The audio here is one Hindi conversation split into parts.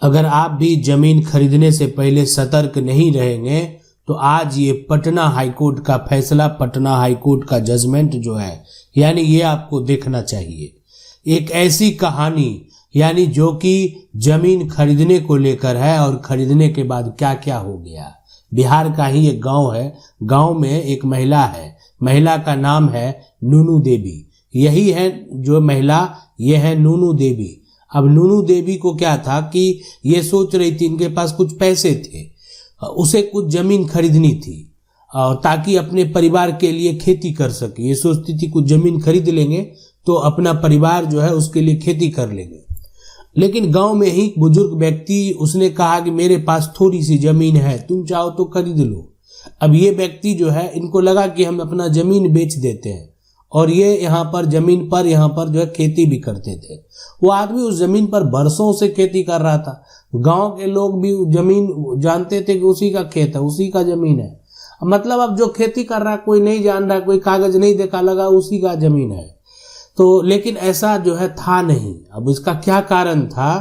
अगर आप भी जमीन खरीदने से पहले सतर्क नहीं रहेंगे तो आज ये पटना हाईकोर्ट का फैसला, पटना हाईकोर्ट का जजमेंट जो है, यानी ये आपको देखना चाहिए। एक ऐसी कहानी यानी जो कि जमीन खरीदने को लेकर है और खरीदने के बाद क्या क्या हो गया। बिहार का ही एक गांव है, गांव में एक महिला है, महिला का नाम है नूनू देवी। यही है जो महिला, ये है नूनू देवी। अब नूनू देवी को क्या था कि ये सोच रही थी, इनके पास कुछ पैसे थे, उसे कुछ जमीन खरीदनी थी ताकि अपने परिवार के लिए खेती कर सके। ये सोचती थी कुछ जमीन खरीद लेंगे तो अपना परिवार जो है उसके लिए खेती कर लेंगे। लेकिन गांव में ही बुजुर्ग व्यक्ति, उसने कहा कि मेरे पास थोड़ी सी जमीन है, तुम चाहो तो खरीद लो। अब ये व्यक्ति जो है, इनको लगा कि हम अपना जमीन बेच देते हैं और ये यहाँ पर जमीन पर जो है खेती भी करते थे। वो आदमी उस जमीन पर बरसों से खेती कर रहा था। गांव के लोग भी जमीन जानते थे कि उसी का खेत है, उसी का जमीन है। मतलब अब जो खेती कर रहा है कोई नहीं जान रहा, कोई कागज नहीं देखा, लगा उसी का जमीन है। तो लेकिन ऐसा जो है था नहीं। अब इसका क्या कारण था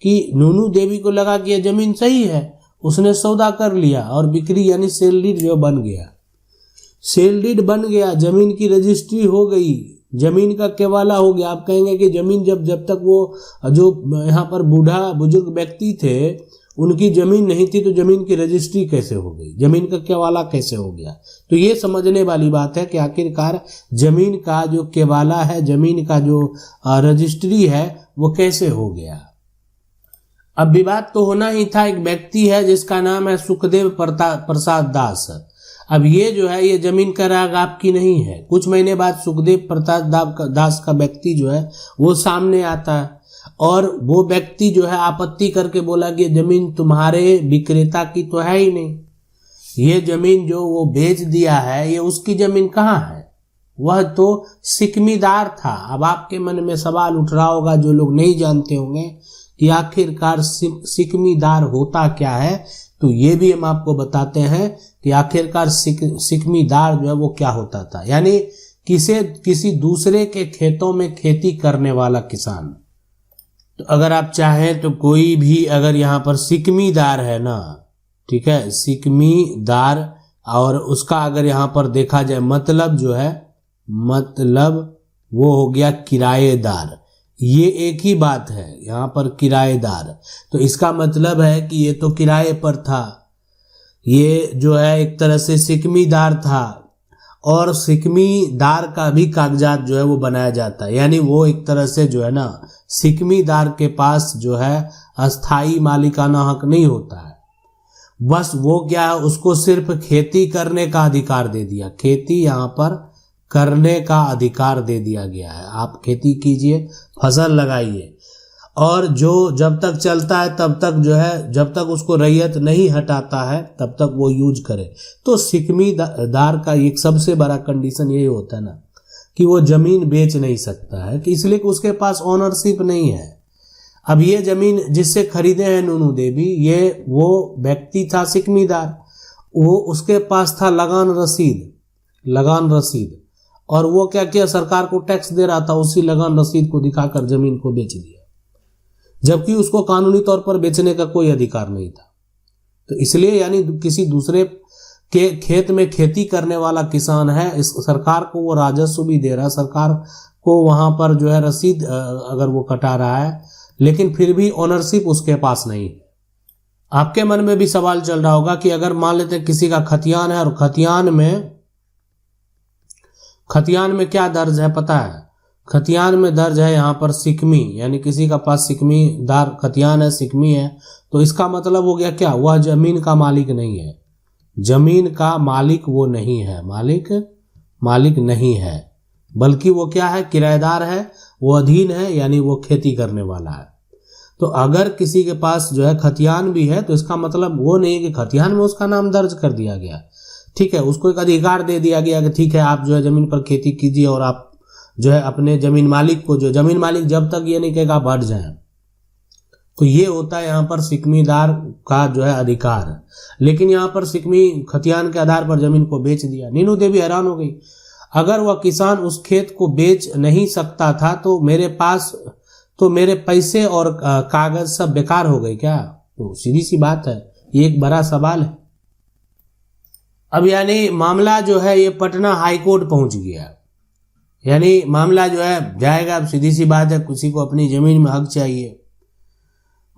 कि नूनू देवी को लगा कि यह जमीन सही है, उसने सौदा कर लिया और बिक्री यानी सेल डीड जो बन गया, सेल डीड बन गया, जमीन की रजिस्ट्री हो गई, जमीन का केवाला हो गया। आप कहेंगे कि जमीन जब तक वो जो यहाँ पर बूढ़ा बुजुर्ग व्यक्ति थे उनकी जमीन नहीं थी तो जमीन की रजिस्ट्री कैसे हो गई, जमीन का केवाला कैसे हो गया। तो ये समझने वाली बात है कि आखिरकार जमीन का जो केवाला है, जमीन का जो रजिस्ट्री है, वो कैसे हो गया। अब विवाद तो होना ही था। एक व्यक्ति है जिसका नाम है सुखदेव प्रसाद दास। अब ये जो है, ये जमीन का राग आपकी नहीं है। कुछ महीने बाद सुखदेव प्रसाद दास का व्यक्ति जो है वो सामने आता है और वो व्यक्ति जो है आपत्ति करके बोला कि जमीन तुम्हारे विक्रेता की तो है ही नहीं, ये जमीन जो वो बेच दिया है ये उसकी जमीन कहाँ है, वह तो सिकमीदार था। अब आपके मन में सवाल उठ रहा होगा, जो लोग नहीं जानते होंगे, कि आखिरकार सिकमीदार होता क्या है। तो ये भी हम आपको बताते हैं कि आखिरकार सिकमीदार जो है वो क्या होता था, यानी किसी दूसरे के खेतों में खेती करने वाला किसान। तो अगर आप चाहें तो कोई भी अगर यहाँ पर सिकमीदार है ना, ठीक है, सिकमीदार, और उसका अगर यहाँ पर देखा जाए मतलब जो है, मतलब वो हो गया किराएदार। ये एक ही बात है यहाँ पर, किराएदार। तो इसका मतलब है कि ये तो किराए पर था, ये जो है एक तरह से सिकमीदार था। और सिकमीदार का भी कागजात जो है वो बनाया जाता है, यानी वो एक तरह से जो है ना, सिकमीदार के पास जो है अस्थाई मालिकाना हक नहीं होता है। बस वो क्या है, उसको सिर्फ खेती करने का अधिकार दे दिया, खेती यहाँ पर करने का अधिकार दे दिया गया है। आप खेती कीजिए, फसल लगाइए, और जो जब तक चलता है तब तक जो है, जब तक उसको रैयत नहीं हटाता है तब तक वो यूज करे। तो सिकमीदार का एक सबसे बड़ा कंडीशन ये होता है ना कि वो जमीन बेच नहीं सकता है, कि इसलिए कि उसके पास ओनरशिप नहीं है। अब ये जमीन जिससे खरीदे हैं नूनू देवी, ये वो व्यक्ति था सिकमीदार, वो उसके पास था लगान रसीद, और वो क्या किया, सरकार को टैक्स दे रहा था, उसी लगान रसीद को दिखाकर जमीन को बेच दिया, जबकि उसको कानूनी तौर पर बेचने का कोई अधिकार नहीं था। तो इसलिए यानी किसी दूसरे के खेत में खेती करने वाला किसान है, इस सरकार को वो राजस्व भी दे रहा है, सरकार को वहां पर जो है रसीद अगर वो कटा रहा है, लेकिन फिर भी ओनरशिप उसके पास नहीं है। आपके मन में भी सवाल चल रहा होगा कि अगर मान लेते किसी का खतियान है और खतियान में क्या दर्ज है पता है, खतियान में दर्ज है यहाँ पर सिकमी, यानी किसी का पास सिकमीदार खतियान है, सिकमी है, तो इसका मतलब हो गया क्या, वह जमीन का मालिक नहीं है, जमीन का मालिक वो नहीं है, मालिक नहीं है, बल्कि वो क्या है, किराएदार है, वो अधीन है, यानी वो खेती करने वाला है। तो अगर किसी के पास जो है खतियान भी है तो इसका मतलब वो नहीं है कि खतियान में उसका नाम दर्ज कर दिया गया, ठीक है, उसको एक अधिकार दे दिया गया कि ठीक है आप जो है जमीन पर खेती कीजिए, और आप जो है अपने जमीन मालिक को, जो जमीन मालिक जब तक ये नहीं कहेगा आप हट जाएं। तो ये होता है यहाँ पर सिकमीदार का जो है अधिकार। लेकिन यहाँ पर सिकमी खतियान के आधार पर जमीन को बेच दिया। नीनू देवी हैरान हो गई, अगर वह किसान उस खेत को बेच नहीं सकता था तो मेरे पैसे और कागज सब बेकार हो गए क्या? तो सीधी सी बात है, ये एक बड़ा सवाल है। अब यानी मामला जो है ये पटना हाई कोर्ट पहुंच गया, यानी मामला जो है जाएगा। अब सीधी सी बात है, किसी को अपनी जमीन में हक चाहिए।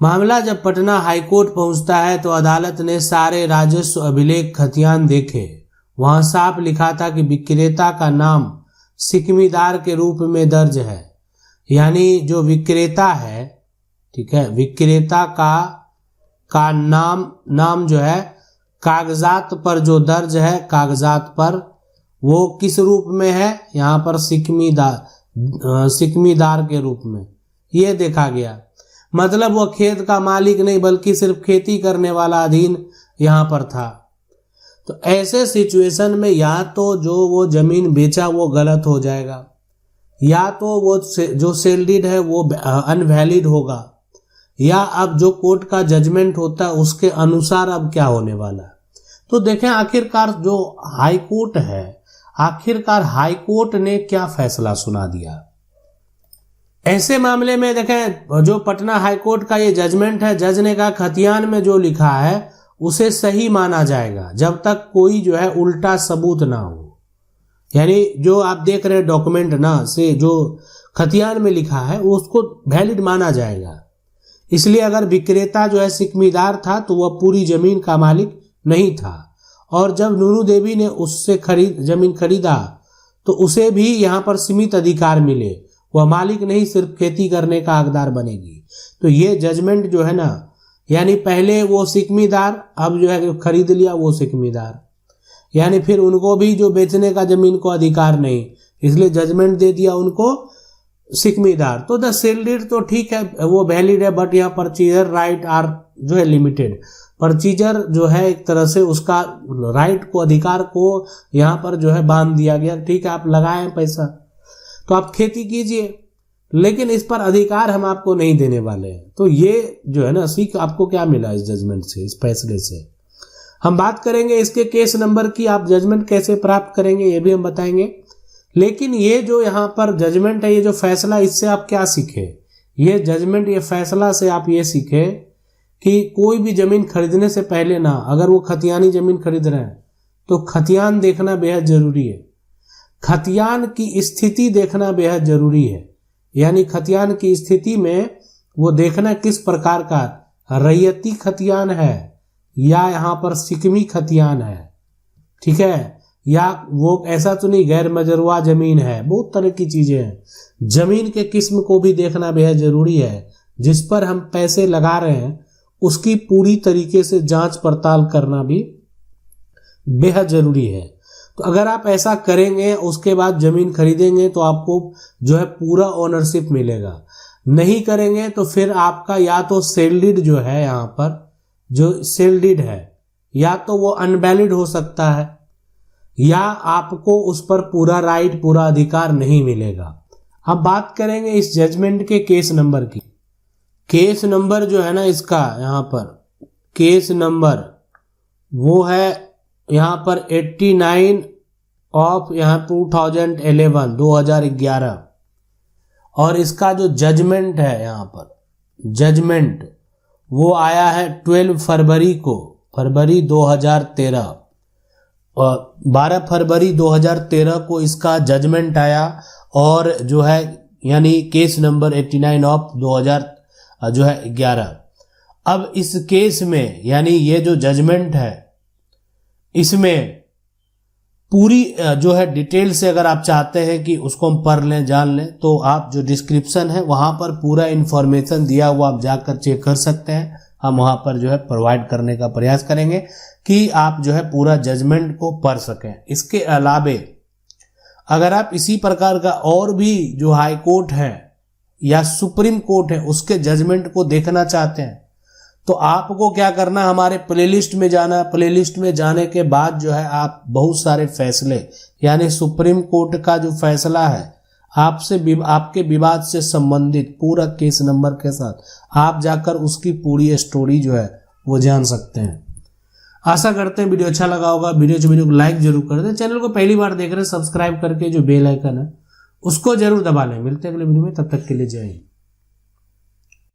मामला जब पटना हाई कोर्ट पहुंचता है तो अदालत ने सारे राजस्व अभिलेख खतियान देखे। वहां साफ लिखा था कि विक्रेता का नाम सिकमीदार के रूप में दर्ज है, यानी जो विक्रेता है, ठीक है, विक्रेता का नाम जो है कागजात पर जो दर्ज है, कागजात पर वो किस रूप में है? यहाँ पर सिकमीदार के रूप में ये देखा गया। मतलब वो खेत का मालिक नहीं बल्कि सिर्फ खेती करने वाला अधीन यहाँ पर था। तो ऐसे सिचुएशन में या तो जो वो जमीन बेचा वो गलत हो जाएगा, या तो वो जो सेल डीड है वो अनवैलिड होगा, या अब जो कोर्ट का जजमेंट होता है उसके अनुसार अब क्या होने वाला है। तो देखें आखिरकार जो हाई कोर्ट है, आखिरकार हाई कोर्ट ने क्या फैसला सुना दिया। ऐसे मामले में देखें जो पटना हाई कोर्ट का ये जजमेंट है, जज ने कहा खतियान में जो लिखा है उसे सही माना जाएगा जब तक कोई जो है उल्टा सबूत ना हो। यानी जो आप देख रहे हैं डॉक्यूमेंट ना से जो खतियान में लिखा है उसको वैलिड माना जाएगा। इसलिए अगर विक्रेता जो है सिकमीदार था तो वह पूरी जमीन का मालिक नहीं था, और जब नूनू देवी ने उससे जमीन खरीदा तो उसे भी यहाँ पर सीमित अधिकार मिले, वह मालिक नहीं सिर्फ खेती करने का हकदार बनेगी। तो ये जजमेंट जो है ना, यानी पहले वो सिकमीदार, अब जो है खरीद लिया वो सिकमीदार, यानी फिर उनको भी जो बेचने का जमीन को अधिकार नहीं, इसलिए जजमेंट दे दिया उनको सिकमीदार। तो द सेल डीड तो ठीक है वो वैलिड है, बट यहाँ परचेजर राइट आर जो है लिमिटेड। परचेजर जो है एक तरह से उसका राइट को, अधिकार को यहाँ पर जो है बांध दिया गया। ठीक है आप लगाए पैसा तो आप खेती कीजिए, लेकिन इस पर अधिकार हम आपको नहीं देने वाले हैं। तो ये जो है ना सीख आपको क्या मिला इस जजमेंट से, इस फैसले से। हम बात करेंगे इसके केस नंबर की, आप जजमेंट कैसे प्राप्त करेंगे ये भी हम बताएंगे। लेकिन ये जो यहाँ पर जजमेंट है, ये जो फैसला, इससे आप क्या सीखे? ये जजमेंट, ये फैसला से आप ये सीखे कि कोई भी जमीन खरीदने से पहले ना, अगर वो खतियानी जमीन खरीद रहे हैं तो खतियान देखना बेहद जरूरी है। खतियान की स्थिति देखना बेहद जरूरी है। यानी खतियान की स्थिति में वो देखना किस प्रकार का रैयती खतियान है या यहाँ पर सिकमी खतियान है, ठीक है, या वो ऐसा तो नहीं गैर मजरुआ जमीन है। बहुत तरह की चीजें हैं। जमीन के किस्म को भी देखना बेहद जरूरी है। जिस पर हम पैसे लगा रहे हैं उसकी पूरी तरीके से जांच पड़ताल करना भी बेहद जरूरी है। तो अगर आप ऐसा करेंगे उसके बाद जमीन खरीदेंगे तो आपको जो है पूरा ओनरशिप मिलेगा। नहीं करेंगे तो फिर आपका या तो सेल डीड जो है, यहाँ पर जो सेल डीड है, या तो वो अनवैलिड हो सकता है, या आपको उस पर पूरा राइट, पूरा अधिकार नहीं मिलेगा। अब बात करेंगे इस जजमेंट के केस नंबर की। केस नंबर जो है ना इसका, यहाँ पर केस नंबर वो है यहाँ पर 89 ऑफ यहाँ 2011, और इसका जो जजमेंट है यहाँ पर जजमेंट वो आया है 12 फरवरी को, फरवरी 2013, और 12 फरवरी 2013 को इसका जजमेंट आया। और जो है यानी केस नंबर 89 ऑफ 2011। अब इस केस में यानी ये जो जजमेंट है इसमें पूरी जो है डिटेल से अगर आप चाहते हैं कि उसको हम पढ़ लें, जान लें, तो आप जो डिस्क्रिप्शन है वहां पर पूरा इंफॉर्मेशन दिया हुआ आप जाकर चेक कर सकते हैं। हम वहां पर जो है प्रोवाइड करने का प्रयास करेंगे कि आप जो है पूरा जजमेंट को पढ़ सकें। इसके अलावे अगर आप इसी प्रकार का और भी जो हाई कोर्ट है या सुप्रीम कोर्ट है उसके जजमेंट को देखना चाहते हैं तो आपको क्या करना, हमारे प्लेलिस्ट में जाना। प्लेलिस्ट में जाने के बाद जो है आप बहुत सारे फैसले यानी सुप्रीम कोर्ट का जो फैसला है आपसे आपके विवाद से संबंधित पूरा केस नंबर के साथ आप जाकर उसकी पूरी स्टोरी जो है वो जान सकते हैं। आशा करते हैं वीडियो अच्छा लगा होगा। वीडियो को लाइक जरूर कर दें। चैनल को पहली बार देख रहे हैं सब्सक्राइब करके जो बेल आइकन है उसको जरूर दबा लें। मिलते हैं अगले वीडियो में, तब तक के लिए जय हिंद।